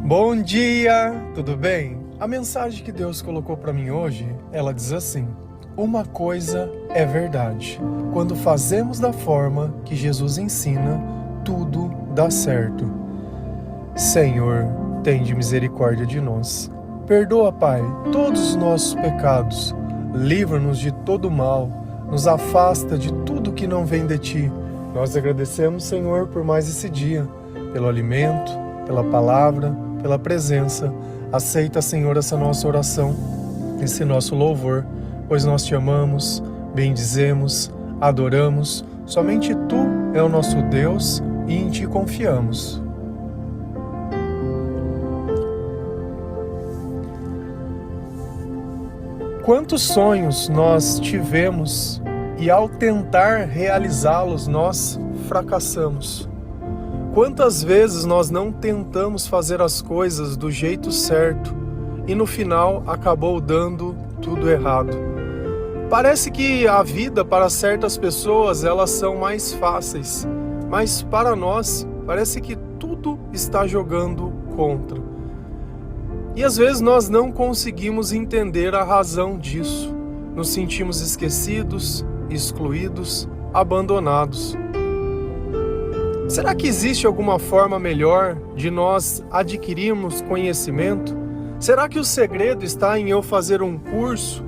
Bom dia, tudo bem? A mensagem que Deus colocou para mim hoje, ela diz assim: uma coisa é verdade, quando fazemos da forma que Jesus ensina, tudo dá certo. Senhor, tende misericórdia de nós. Perdoa, Pai, todos os nossos pecados. Livra-nos de todo mal. Nos afasta de tudo que não vem de Ti. Nós agradecemos, Senhor, por mais esse dia, pelo alimento, pela palavra, pela presença. Aceita, Senhor, essa nossa oração, esse nosso louvor, pois nós Te amamos, bendizemos, adoramos. Somente Tu é o nosso Deus e em Ti confiamos. Quantos sonhos nós tivemos e ao tentar realizá-los nós fracassamos? Quantas vezes nós não tentamos fazer as coisas do jeito certo e no final acabou dando tudo errado? Parece que a vida para certas pessoas elas são mais fáceis, mas para nós parece que tudo está jogando contra. E às vezes nós não conseguimos entender a razão disso. Nos sentimos esquecidos, excluídos, abandonados. Será que existe alguma forma melhor de nós adquirirmos conhecimento? Será que o segredo está em eu fazer um curso?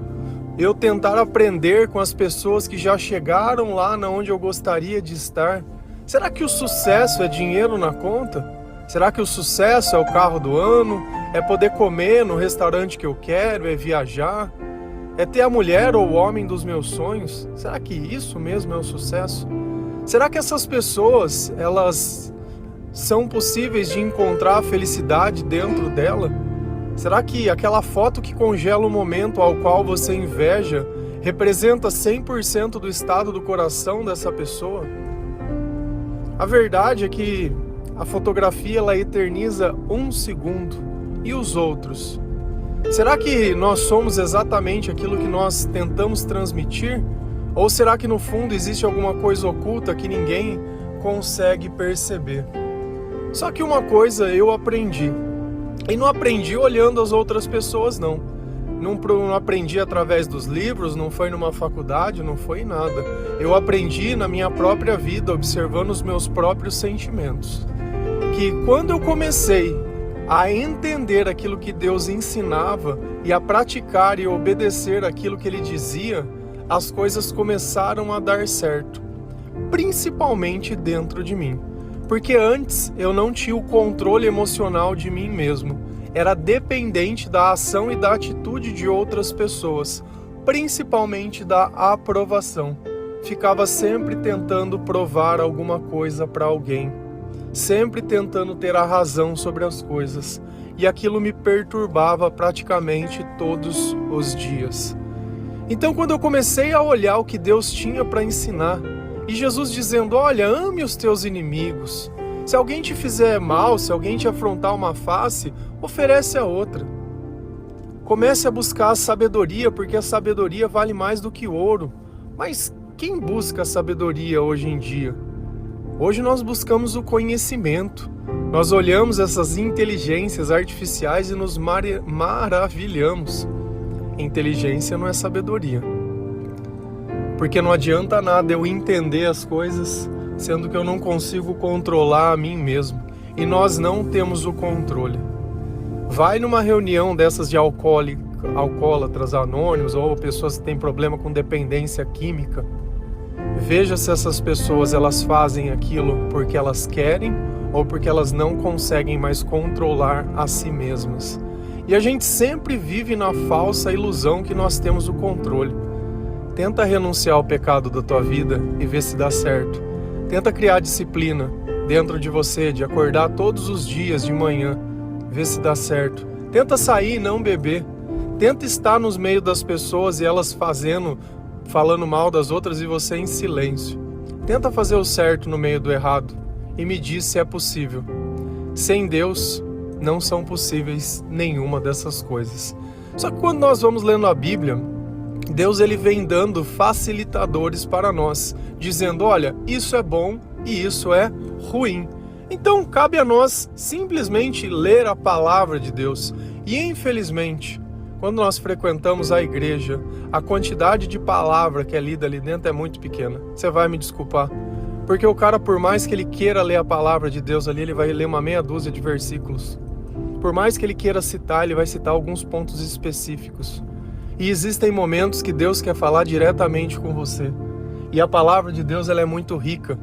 Eu tentar aprender com as pessoas que já chegaram lá onde eu gostaria de estar? Será que o sucesso é dinheiro na conta? Será que o sucesso é o carro do ano? É poder comer no restaurante que eu quero? É viajar? É ter a mulher ou o homem dos meus sonhos? Será que isso mesmo é o sucesso? Será que essas pessoas, elas são possíveis de encontrar a felicidade dentro dela? Será que aquela foto que congela o momento ao qual você inveja representa 100% do estado do coração dessa pessoa? A verdade é que a fotografia ela eterniza um segundo. E os outros? Será que nós somos exatamente aquilo que nós tentamos transmitir? Ou será que no fundo existe alguma coisa oculta que ninguém consegue perceber? Só que uma coisa eu aprendi. E não aprendi olhando as outras pessoas, não. Não aprendi através dos livros, não foi numa faculdade, não foi nada. Eu aprendi na minha própria vida, observando os meus próprios sentimentos. Que quando eu comecei a entender aquilo que Deus ensinava e a praticar e obedecer aquilo que Ele dizia, as coisas começaram a dar certo, principalmente dentro de mim. Porque antes eu não tinha o controle emocional de mim mesmo, era dependente da ação e da atitude de outras pessoas, principalmente da aprovação. Ficava sempre tentando provar alguma coisa para alguém. Sempre tentando ter a razão sobre as coisas, e aquilo me perturbava praticamente todos os dias. Então, quando eu comecei a olhar o que Deus tinha para ensinar, e Jesus dizendo: olha, ame os teus inimigos, se alguém te fizer mal, se alguém te afrontar uma face, oferece a outra. Comece a buscar a sabedoria, porque a sabedoria vale mais do que ouro. Mas quem busca a sabedoria hoje em dia? Hoje nós buscamos o conhecimento, nós olhamos essas inteligências artificiais e nos maravilhamos. Inteligência não é sabedoria. Porque não adianta nada eu entender as coisas, sendo que eu não consigo controlar a mim mesmo. E nós não temos o controle. Vai numa reunião dessas de alcoólatras anônimos ou pessoas que têm problema com dependência química. Veja se essas pessoas elas fazem aquilo porque elas querem ou porque elas não conseguem mais controlar a si mesmas. E a gente sempre vive na falsa ilusão que nós temos o controle. Tenta renunciar ao pecado da tua vida e ver se dá certo. Tenta criar disciplina dentro de você, de acordar todos os dias de manhã, ver se dá certo. Tenta sair e não beber. Tenta estar nos meios das pessoas e elas falando mal das outras e você em silêncio. Tenta fazer o certo no meio do errado e me diz se é possível. Sem Deus, não são possíveis nenhuma dessas coisas. Só que quando nós vamos lendo a Bíblia, Deus ele vem dando facilitadores para nós, dizendo: olha, isso é bom e isso é ruim. Então cabe a nós simplesmente ler a palavra de Deus. E infelizmente, quando nós frequentamos a igreja, a quantidade de palavra que é lida ali dentro é muito pequena. Você vai me desculpar. Porque o cara, por mais que ele queira ler a palavra de Deus ali, ele vai ler uma meia dúzia de versículos. Por mais que ele queira citar, ele vai citar alguns pontos específicos. E existem momentos que Deus quer falar diretamente com você. E a palavra de Deus ela é muito rica.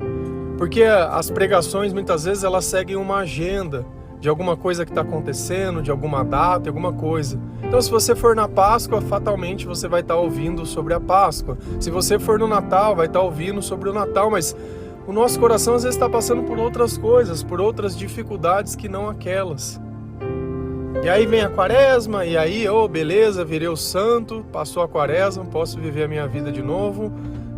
Porque as pregações, muitas vezes, elas seguem uma agenda de alguma coisa que está acontecendo, de alguma data, alguma coisa. Então, se você for na Páscoa, fatalmente você vai estar ouvindo sobre a Páscoa. Se você for no Natal, vai estar ouvindo sobre o Natal. Mas o nosso coração, às vezes, está passando por outras coisas, por outras dificuldades que não aquelas. E aí vem a quaresma, e aí, beleza, virei o santo, passou a quaresma, posso viver a minha vida de novo.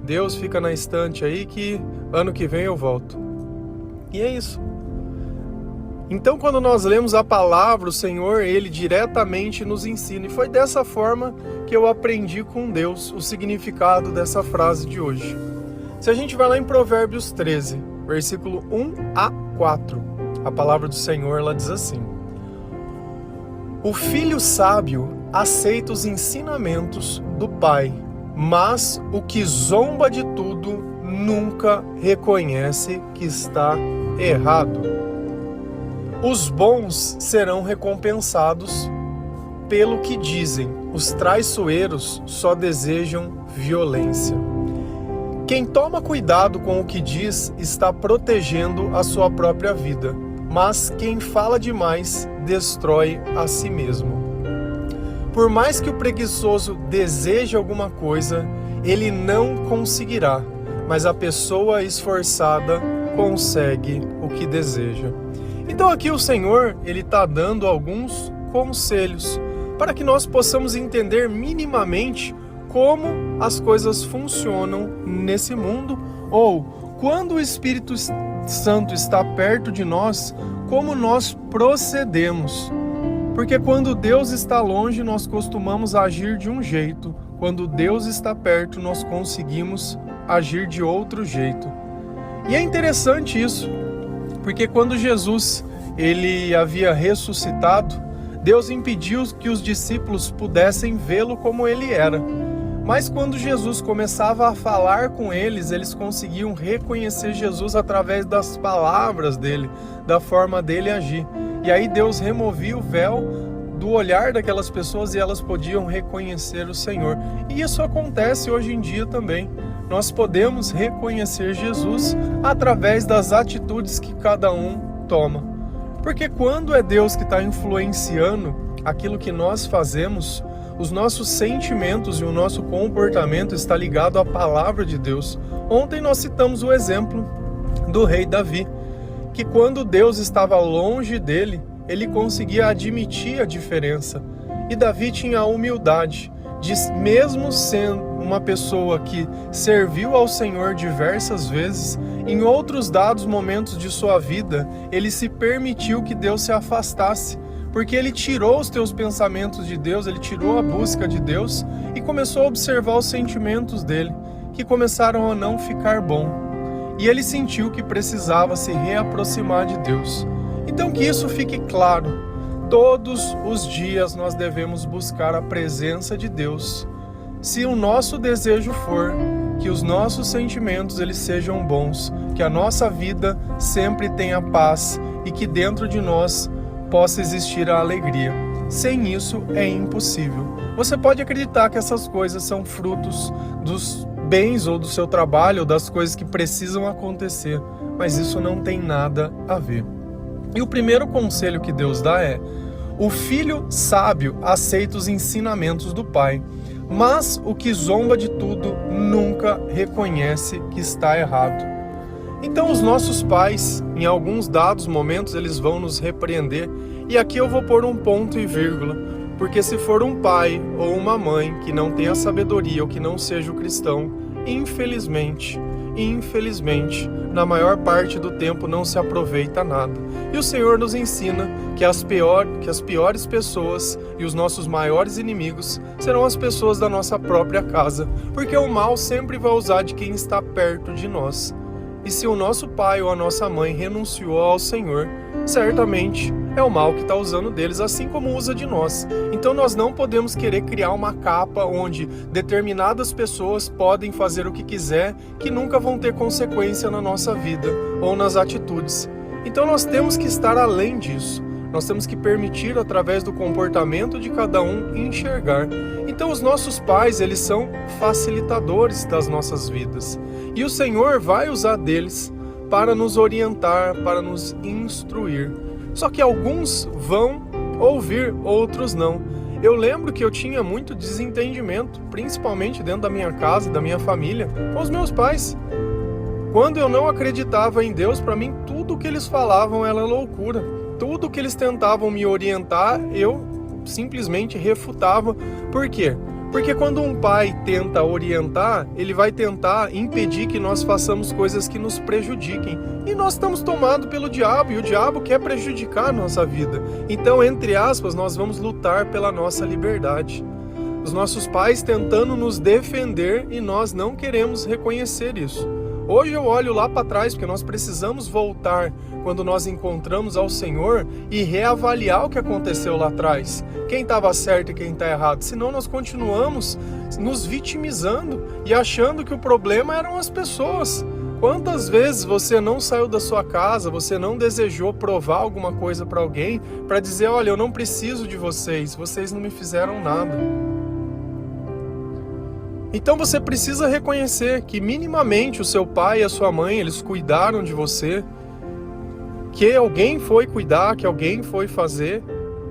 Deus fica na estante aí que ano que vem eu volto. E é isso. Então, quando nós lemos a palavra, o Senhor, Ele diretamente nos ensina. E foi dessa forma que eu aprendi com Deus o significado dessa frase de hoje. Se a gente vai lá em Provérbios 13, versículo 1 a 4, a palavra do Senhor, ela diz assim: O filho sábio aceita os ensinamentos do pai, mas o que zomba de tudo nunca reconhece que está errado. Os bons serão recompensados pelo que dizem, os traiçoeiros só desejam violência. Quem toma cuidado com o que diz está protegendo a sua própria vida, mas quem fala demais destrói a si mesmo. Por mais que o preguiçoso deseje alguma coisa, ele não conseguirá, mas a pessoa esforçada consegue o que deseja. Então aqui o Senhor, Ele está dando alguns conselhos para que nós possamos entender minimamente como as coisas funcionam nesse mundo, ou quando o Espírito Santo está perto de nós, como nós procedemos. Porque quando Deus está longe, nós costumamos agir de um jeito. Quando Deus está perto, nós conseguimos agir de outro jeito. E é interessante isso, porque quando Jesus ele havia ressuscitado, Deus impediu que os discípulos pudessem vê-lo como ele era. Mas quando Jesus começava a falar com eles, eles conseguiam reconhecer Jesus através das palavras dele, da forma dele agir. E aí Deus removia o véu do olhar daquelas pessoas e elas podiam reconhecer o Senhor. E isso acontece hoje em dia também. Nós podemos reconhecer Jesus através das atitudes que cada um toma. Porque quando é Deus que está influenciando aquilo que nós fazemos, os nossos sentimentos e o nosso comportamento está ligado à palavra de Deus. Ontem nós citamos o exemplo do rei Davi, que quando Deus estava longe dele, ele conseguia admitir a diferença. E Davi tinha a humildade de, mesmo sendo uma pessoa que serviu ao Senhor diversas vezes, em outros dados momentos de sua vida, ele se permitiu que Deus se afastasse, porque ele tirou os teus pensamentos de Deus, ele tirou a busca de Deus e começou a observar os sentimentos dele, que começaram a não ficar bom. E ele sentiu que precisava se reaproximar de Deus. Então que isso fique claro, todos os dias nós devemos buscar a presença de Deus. Se o nosso desejo for que os nossos sentimentos eles sejam bons, que a nossa vida sempre tenha paz e que dentro de nós possa existir a alegria. Sem isso é impossível. Você pode acreditar que essas coisas são frutos dos bens ou do seu trabalho ou das coisas que precisam acontecer, mas isso não tem nada a ver. E o primeiro conselho que Deus dá é: o filho sábio aceita os ensinamentos do pai, mas o que zomba de tudo nunca reconhece que está errado. Então os nossos pais, em alguns dados momentos, eles vão nos repreender, e aqui eu vou pôr um ponto e vírgula, porque se for um pai ou uma mãe que não tenha sabedoria ou que não seja o cristão, infelizmente, na maior parte do tempo não se aproveita nada. E o Senhor nos ensina que as piores pessoas e os nossos maiores inimigos serão as pessoas da nossa própria casa, porque o mal sempre vai usar de quem está perto de nós. E se o nosso pai ou a nossa mãe renunciou ao Senhor, certamente é o mal que está usando deles, assim como usa de nós. Então nós não podemos querer criar uma capa onde determinadas pessoas podem fazer o que quiser, que nunca vão ter consequência na nossa vida ou nas atitudes. Então nós temos que estar além disso. Nós temos que permitir, através do comportamento de cada um, enxergar. Então os nossos pais, eles são facilitadores das nossas vidas. E o Senhor vai usar deles para nos orientar, para nos instruir. Só que alguns vão ouvir, outros não. Eu lembro que eu tinha muito desentendimento, principalmente dentro da minha casa, da minha família, com os meus pais. Quando eu não acreditava em Deus, para mim tudo que eles falavam era loucura. Tudo que eles tentavam me orientar, eu simplesmente refutava. Por quê? Porque quando um pai tenta orientar, ele vai tentar impedir que nós façamos coisas que nos prejudiquem. E nós estamos tomados pelo diabo, e o diabo quer prejudicar a nossa vida. Então, entre aspas, nós vamos lutar pela nossa liberdade. Os nossos pais tentando nos defender e nós não queremos reconhecer isso. Hoje eu olho lá para trás, porque nós precisamos voltar quando nós encontramos ao Senhor e reavaliar o que aconteceu lá atrás. Quem estava certo e quem está errado. Senão nós continuamos nos vitimizando e achando que o problema eram as pessoas. Quantas vezes você não saiu da sua casa, você não desejou provar alguma coisa para alguém, para dizer, olha, eu não preciso de vocês, vocês não me fizeram nada. Então você precisa reconhecer que minimamente o seu pai e a sua mãe, eles cuidaram de você, que alguém foi cuidar, que alguém foi fazer.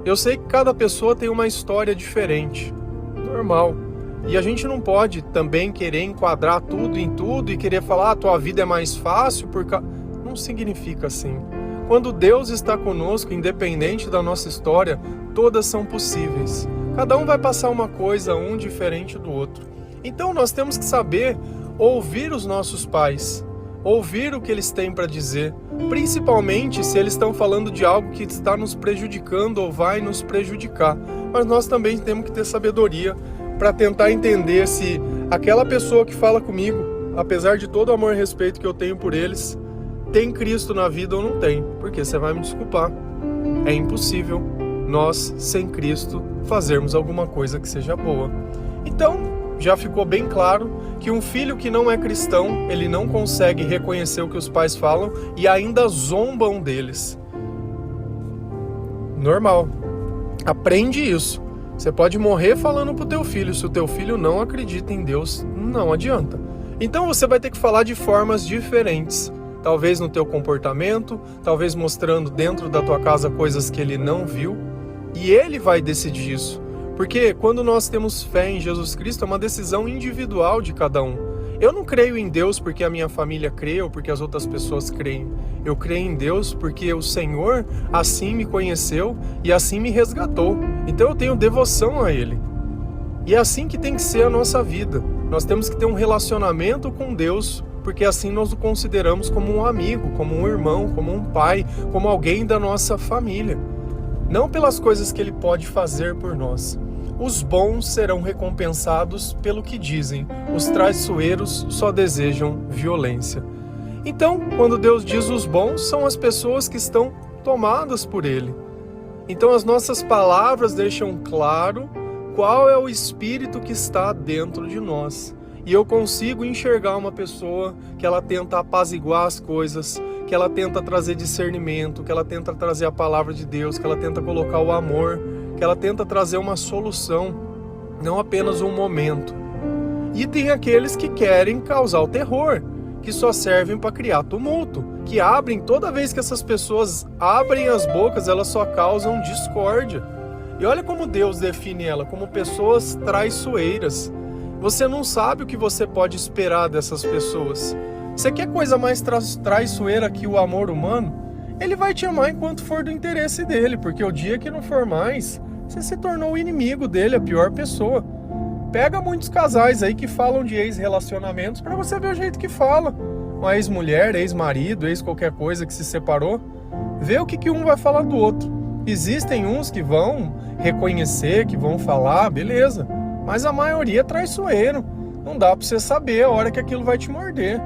Eu sei que cada pessoa tem uma história diferente, normal. E a gente não pode também querer enquadrar tudo em tudo e querer falar, tua vida é mais fácil, não significa assim. Quando Deus está conosco, independente da nossa história, todas são possíveis. Cada um vai passar uma coisa, um diferente do outro. Então nós temos que saber ouvir os nossos pais, ouvir o que eles têm para dizer, principalmente se eles estão falando de algo que está nos prejudicando ou vai nos prejudicar. Mas nós também temos que ter sabedoria para tentar entender se aquela pessoa que fala comigo, apesar de todo o amor e respeito que eu tenho por eles, tem Cristo na vida ou não tem. Porque você vai me desculpar, é impossível nós, sem Cristo, fazermos alguma coisa que seja boa. Então, já ficou bem claro que um filho que não é cristão, ele não consegue reconhecer o que os pais falam e ainda zombam deles. Normal. Aprende isso. Você pode morrer falando pro teu filho, se o teu filho não acredita em Deus, não adianta. Então você vai ter que falar de formas diferentes. Talvez no teu comportamento, talvez mostrando dentro da tua casa coisas que ele não viu. E ele vai decidir isso. Porque quando nós temos fé em Jesus Cristo, é uma decisão individual de cada um. Eu não creio em Deus porque a minha família crê ou porque as outras pessoas creem. Eu creio em Deus porque o Senhor assim me conheceu e assim me resgatou. Então eu tenho devoção a Ele. E é assim que tem que ser a nossa vida. Nós temos que ter um relacionamento com Deus, porque assim nós o consideramos como um amigo, como um irmão, como um pai, como alguém da nossa família. Não pelas coisas que Ele pode fazer por nós. Os bons serão recompensados pelo que dizem, os traiçoeiros só desejam violência. Então, quando Deus diz os bons, são as pessoas que estão tomadas por Ele. Então as nossas palavras deixam claro qual é o espírito que está dentro de nós. E eu consigo enxergar uma pessoa que ela tenta apaziguar as coisas, que ela tenta trazer discernimento, que ela tenta trazer a palavra de Deus, que ela tenta colocar o amor, que ela tenta trazer uma solução, não apenas um momento. E tem aqueles que querem causar o terror, que só servem para criar tumulto, que abrem, toda vez que essas pessoas abrem as bocas, elas só causam discórdia. E olha como Deus define ela, como pessoas traiçoeiras. Você não sabe o que você pode esperar dessas pessoas. Você quer coisa mais traiçoeira que o amor humano? Ele vai te amar enquanto for do interesse dele, porque o dia que não for mais, você se tornou o inimigo dele, a pior pessoa. Pega muitos casais aí que falam de ex-relacionamentos para você ver o jeito que fala. Uma ex-mulher, ex-marido, ex-qualquer coisa que se separou. Vê o que um vai falar do outro. Existem uns que vão reconhecer, que vão falar, beleza. Mas a maioria é traiçoeiro. Não dá para você saber a hora que aquilo vai te morder.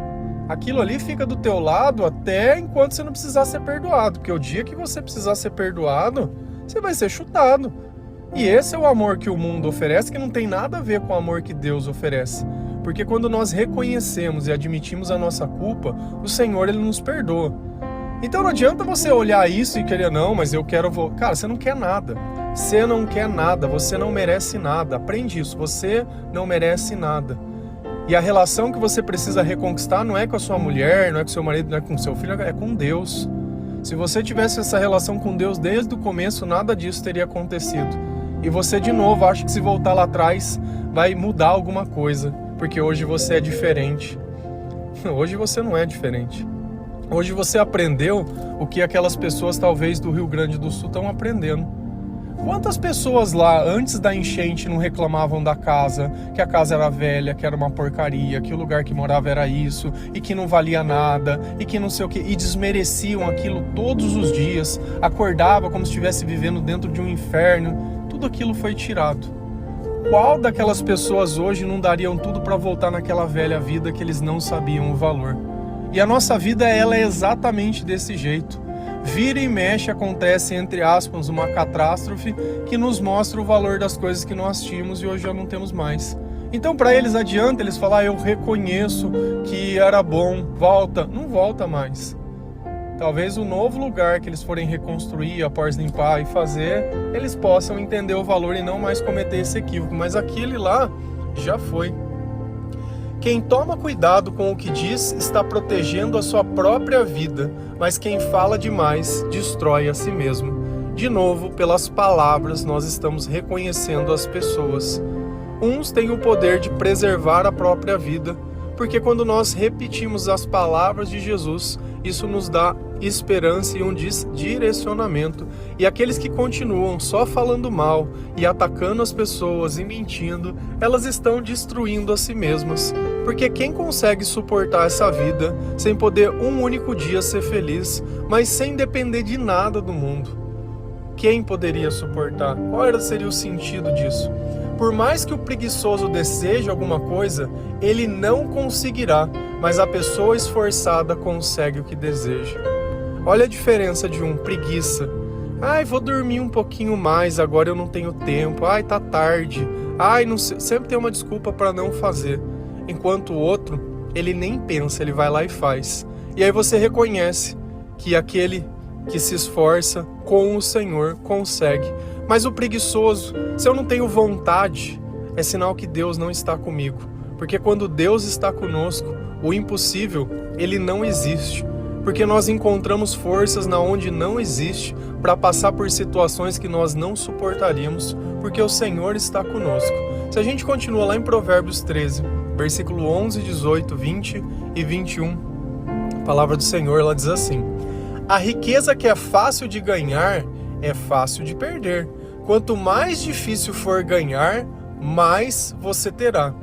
aquilo ali fica do teu lado até enquanto você não precisar ser perdoado, porque o dia que você precisar ser perdoado, você vai ser chutado. E esse é o amor que o mundo oferece, que não tem nada a ver com o amor que Deus oferece. Porque quando nós reconhecemos e admitimos a nossa culpa, o Senhor, Ele nos perdoa. Então não adianta você olhar isso e querer, não, mas eu quero... Cara, você não quer nada. Você não quer nada, você não merece nada. Aprende isso, você não merece nada. E a relação que você precisa reconquistar não é com a sua mulher, não é com o seu marido, não é com o seu filho, é com Deus. Se você tivesse essa relação com Deus desde o começo, nada disso teria acontecido. E você, de novo, acha que se voltar lá atrás vai mudar alguma coisa, porque hoje você é diferente. Hoje você não é diferente. Hoje você aprendeu o que aquelas pessoas, talvez, do Rio Grande do Sul estão aprendendo. Quantas pessoas lá, antes da enchente, não reclamavam da casa, que a casa era velha, que era uma porcaria, que o lugar que morava era isso, e que não valia nada, e que não sei o quê, e desmereciam aquilo todos os dias, acordava como se estivesse vivendo dentro de um inferno, tudo aquilo foi tirado. Qual daquelas pessoas hoje não dariam tudo para voltar naquela velha vida que eles não sabiam o valor? E a nossa vida, ela é exatamente desse jeito. Vira e mexe acontece, entre aspas, uma catástrofe que nos mostra o valor das coisas que nós tínhamos e hoje já não temos mais. Então para eles adianta eles falar, eu reconheço que era bom, volta. Não volta mais. Talvez o novo lugar que eles forem reconstruir após limpar e fazer, eles possam entender o valor e não mais cometer esse equívoco. Mas aquele lá já foi. Quem toma cuidado com o que diz está protegendo a sua própria vida, mas quem fala demais destrói a si mesmo. De novo, pelas palavras, nós estamos reconhecendo as pessoas. Uns têm o poder de preservar a própria vida, porque quando nós repetimos as palavras de Jesus, isso nos dá esperança e um direcionamento. E aqueles que continuam só falando mal e atacando as pessoas e mentindo, elas estão destruindo a si mesmas. Porque quem consegue suportar essa vida sem poder um único dia ser feliz, mas sem depender de nada do mundo? Quem poderia suportar? Qual seria o sentido disso? Por mais que o preguiçoso deseje alguma coisa, ele não conseguirá, mas a pessoa esforçada consegue o que deseja. Olha a diferença de um preguiça. Ai, vou dormir um pouquinho mais, agora eu não tenho tempo. Ai, tá tarde. Ai, não sei. Sempre tem uma desculpa para não fazer. Enquanto o outro, ele nem pensa, ele vai lá e faz. E aí você reconhece que aquele que se esforça com o Senhor consegue. Mas o preguiçoso, se eu não tenho vontade, é sinal que Deus não está comigo. Porque quando Deus está conosco, o impossível, ele não existe. Porque nós encontramos forças na onde não existe para passar por situações que nós não suportaríamos, porque o Senhor está conosco. Se a gente continua lá em Provérbios 13, versículo 11, 18, 20 e 21, a palavra do Senhor, ela diz assim: a riqueza que é fácil de ganhar é fácil de perder. Quanto mais difícil for ganhar, mais você terá.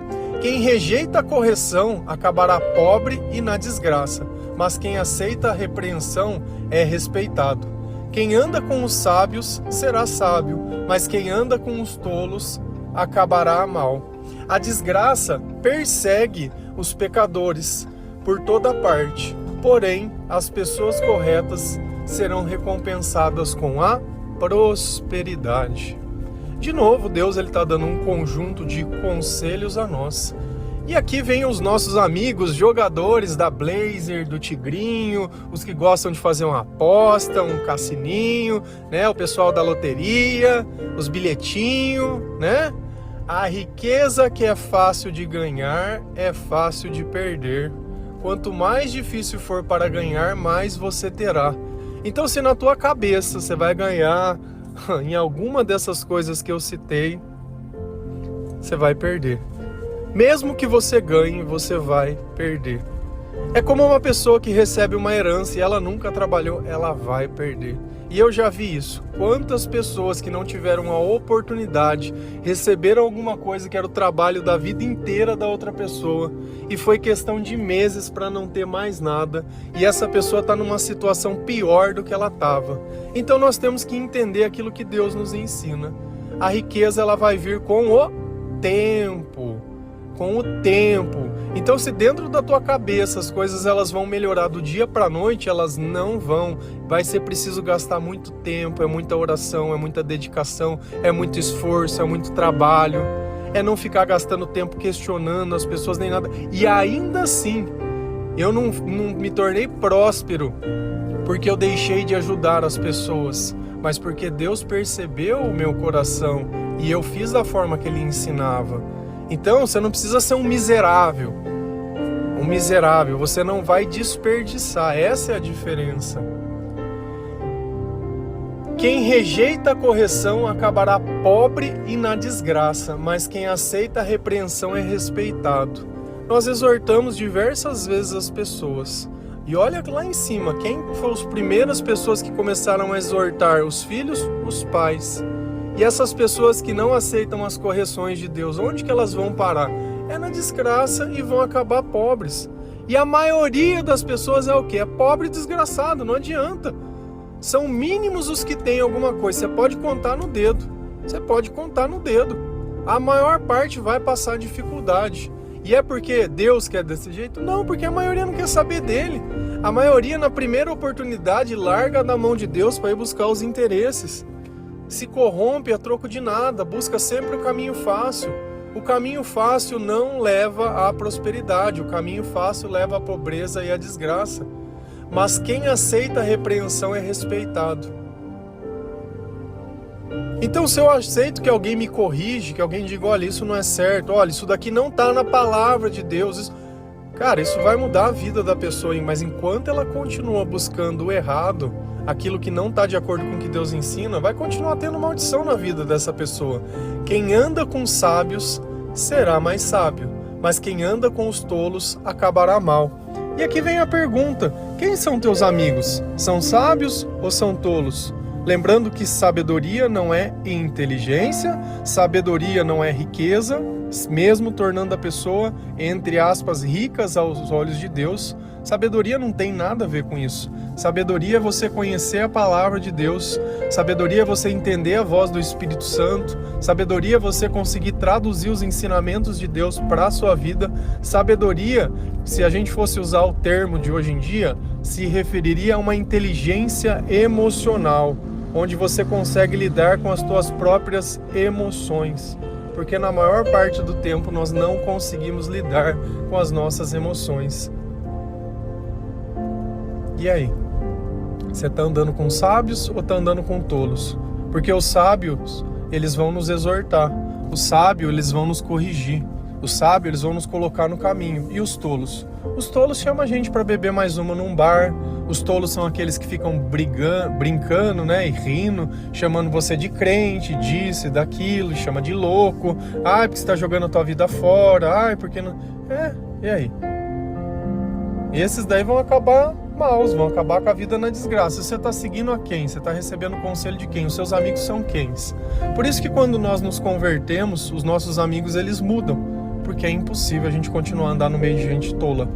Quem rejeita a correção acabará pobre e na desgraça, mas quem aceita a repreensão é respeitado. Quem anda com os sábios será sábio, mas quem anda com os tolos acabará mal. A desgraça persegue os pecadores por toda parte, porém as pessoas corretas serão recompensadas com a prosperidade. De novo, Deus está dando um conjunto de conselhos a nós. E aqui vem os nossos amigos jogadores da Blazer, do Tigrinho, os que gostam de fazer uma aposta, um cassininho, né? O pessoal da loteria, os bilhetinhos, né? A riqueza que é fácil de ganhar é fácil de perder. Quanto mais difícil for para ganhar, mais você terá. Então, se na tua cabeça você vai ganhar em alguma dessas coisas que eu citei, você vai perder. Mesmo que você ganhe, você vai perder. É como uma pessoa que recebe uma herança e ela nunca trabalhou, ela vai perder. E eu já vi isso. Quantas pessoas que não tiveram a oportunidade, receberam alguma coisa que era o trabalho da vida inteira da outra pessoa, e foi questão de meses para não ter mais nada, e essa pessoa está numa situação pior do que ela estava. Então nós temos que entender aquilo que Deus nos ensina. A riqueza, ela vai vir com o tempo. com o tempo. Então, se dentro da tua cabeça as coisas elas vão melhorar do dia para a noite, elas não vão. Vai ser preciso gastar muito tempo, é muita oração, é muita dedicação, é muito esforço, é muito trabalho. É não ficar gastando tempo questionando as pessoas nem nada. E ainda assim, eu não me tornei próspero porque eu deixei de ajudar as pessoas, mas porque Deus percebeu o meu coração e eu fiz da forma que Ele ensinava. Então, você não precisa ser um miserável. Um miserável, você não vai desperdiçar, essa é a diferença. Quem rejeita a correção acabará pobre e na desgraça, mas quem aceita a repreensão é respeitado. Nós exortamos diversas vezes as pessoas. E olha lá em cima, quem foram as primeiras pessoas que começaram a exortar? Os filhos, os pais. E essas pessoas que não aceitam as correções de Deus, onde que elas vão parar? É na desgraça e vão acabar pobres. E a maioria das pessoas é o quê? É pobre e desgraçado, não adianta. São mínimos os que têm alguma coisa. Você pode contar no dedo. Você pode contar no dedo. A maior parte vai passar dificuldade. E é porque Deus quer desse jeito? Não, porque a maioria não quer saber dele. A maioria, na primeira oportunidade, larga da mão de Deus para ir buscar os interesses. Se corrompe a troco de nada, busca sempre o caminho fácil. O caminho fácil não leva à prosperidade, o caminho fácil leva à pobreza e à desgraça. Mas quem aceita a repreensão é respeitado. Então, se eu aceito que alguém me corrige, que alguém diga, olha, isso não é certo, olha, isso daqui não está na palavra de Deus, cara, isso vai mudar a vida da pessoa, mas enquanto ela continua buscando o errado, aquilo que não está de acordo com o que Deus ensina, vai continuar tendo maldição na vida dessa pessoa. Quem anda com sábios será mais sábio, mas quem anda com os tolos acabará mal. E aqui vem a pergunta, quem são teus amigos? São sábios ou são tolos? Lembrando que sabedoria não é inteligência, sabedoria não é riqueza, mesmo tornando a pessoa, entre aspas, ricas aos olhos de Deus. Sabedoria não tem nada a ver com isso. Sabedoria é você conhecer a palavra de Deus. Sabedoria é você entender a voz do Espírito Santo. Sabedoria é você conseguir traduzir os ensinamentos de Deus para a sua vida. Sabedoria, se a gente fosse usar o termo de hoje em dia, se referiria a uma inteligência emocional, onde você consegue lidar com as suas próprias emoções. Porque na maior parte do tempo nós não conseguimos lidar com as nossas emoções. E aí? Você está andando com sábios ou está andando com tolos? Porque os sábios, eles vão nos exortar. Os sábios, eles vão nos corrigir. Os sábios, eles vão nos colocar no caminho. E os tolos? Os tolos chamam a gente para beber mais uma num bar. Os tolos são aqueles que ficam brincando, né, e rindo, chamando você de crente, disso e daquilo, chama de louco. Ai, porque você está jogando a tua vida fora. Ai, porque não... E aí? E esses daí vão acabar maus, vão acabar com a vida na desgraça. Você está seguindo a quem? Você está recebendo o conselho de quem? Os seus amigos são quem? Por isso que quando nós nos convertemos, os nossos amigos, eles mudam. Porque é impossível a gente continuar a andar no meio de gente tola.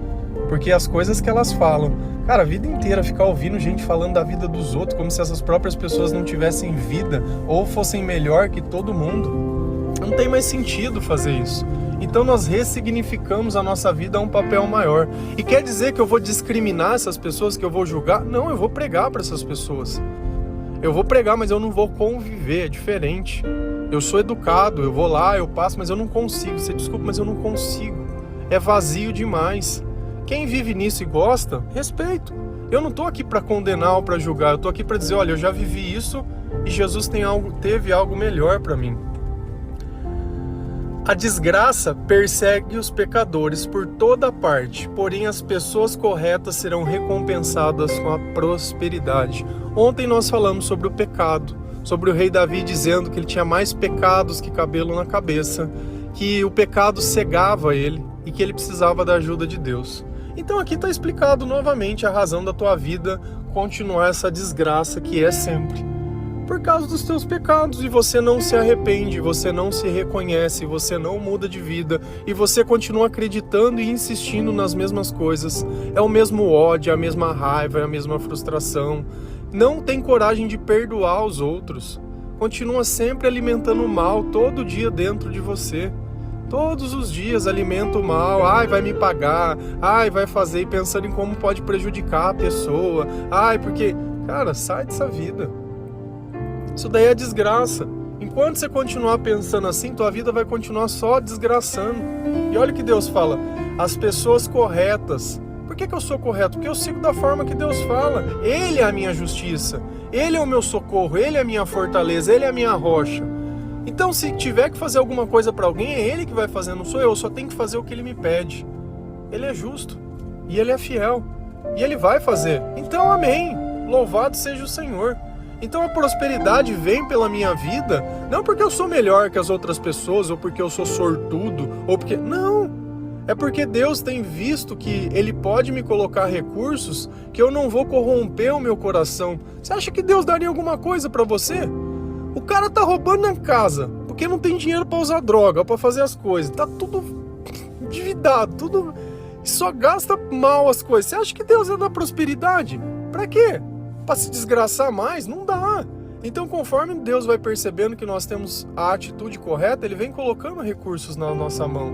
Porque as coisas que elas falam... Cara, a vida inteira ficar ouvindo gente falando da vida dos outros, como se essas próprias pessoas não tivessem vida, ou fossem melhor que todo mundo. Não tem mais sentido fazer isso. Então nós ressignificamos a nossa vida a um papel maior. E quer dizer que eu vou discriminar essas pessoas, que eu vou julgar? Não, eu vou pregar para essas pessoas. Eu vou pregar, mas eu não vou conviver, é diferente. Eu sou educado, eu vou lá, eu passo, mas eu não consigo. Você desculpa, mas eu não consigo. É vazio demais. Quem vive nisso e gosta, respeito. Eu não estou aqui para condenar ou para julgar, eu estou aqui para dizer, olha, eu já vivi isso e Jesus teve algo melhor para mim. A desgraça persegue os pecadores por toda parte, porém as pessoas corretas serão recompensadas com a prosperidade. Ontem nós falamos sobre o pecado, sobre o rei Davi dizendo que ele tinha mais pecados que cabelo na cabeça, que o pecado cegava ele e que ele precisava da ajuda de Deus. Então aqui está explicado novamente a razão da tua vida continuar essa desgraça que é sempre. Por causa dos teus pecados, e você não se arrepende, você não se reconhece, você não muda de vida, e você continua acreditando e insistindo nas mesmas coisas. É o mesmo ódio, é a mesma raiva, é a mesma frustração. Não tem coragem de perdoar os outros. Continua sempre alimentando o mal todo dia dentro de você. Todos os dias alimenta o mal, ai, vai me pagar, ai, vai fazer, e pensando em como pode prejudicar a pessoa, ai, porque, cara, sai dessa vida. Isso daí é desgraça. Enquanto você continuar pensando assim, tua vida vai continuar só desgraçando. E olha o que Deus fala, as pessoas corretas. Por que eu sou correto? Porque eu sigo da forma que Deus fala. Ele é a minha justiça, Ele é o meu socorro, Ele é a minha fortaleza, Ele é a minha rocha. Então, se tiver que fazer alguma coisa para alguém, é Ele que vai fazer, não sou eu só tenho que fazer o que Ele me pede. Ele é justo, e Ele é fiel, e Ele vai fazer. Então, amém, louvado seja o Senhor. Então a prosperidade vem pela minha vida, não porque eu sou melhor que as outras pessoas, ou porque eu sou sortudo, ou porque... Não! É porque Deus tem visto que Ele pode me colocar recursos que eu não vou corromper o meu coração. Você acha que Deus daria alguma coisa para você? O cara tá roubando na casa, porque não tem dinheiro para usar droga, para fazer as coisas. Tá tudo endividado, tudo... Só gasta mal as coisas. Você acha que Deus é da prosperidade? Para quê? Para se desgraçar mais? Não dá. Então, conforme Deus vai percebendo que nós temos a atitude correta, Ele vem colocando recursos na nossa mão.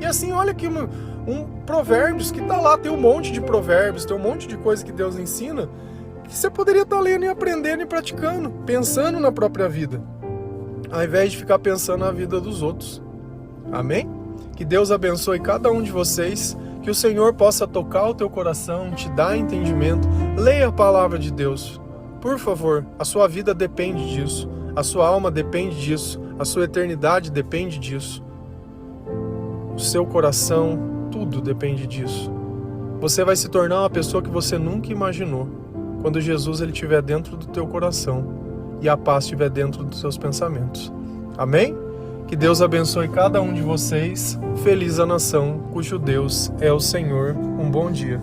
E assim, olha aqui um provérbios que tá lá, tem um monte de provérbios, tem um monte de coisa que Deus ensina, que você poderia estar lendo e aprendendo e praticando, pensando na própria vida, ao invés de ficar pensando na vida dos outros. Amém? Que Deus abençoe cada um de vocês, que o Senhor possa tocar o teu coração, te dar entendimento. Leia a palavra de Deus. Por favor, a sua vida depende disso, a sua alma depende disso, a sua eternidade depende disso. O seu coração, tudo depende disso. Você vai se tornar uma pessoa que você nunca imaginou, quando Jesus ele estiver dentro do teu coração e a paz estiver dentro dos seus pensamentos. Amém? Que Deus abençoe cada um de vocês. Feliz a nação cujo Deus é o Senhor. Um bom dia.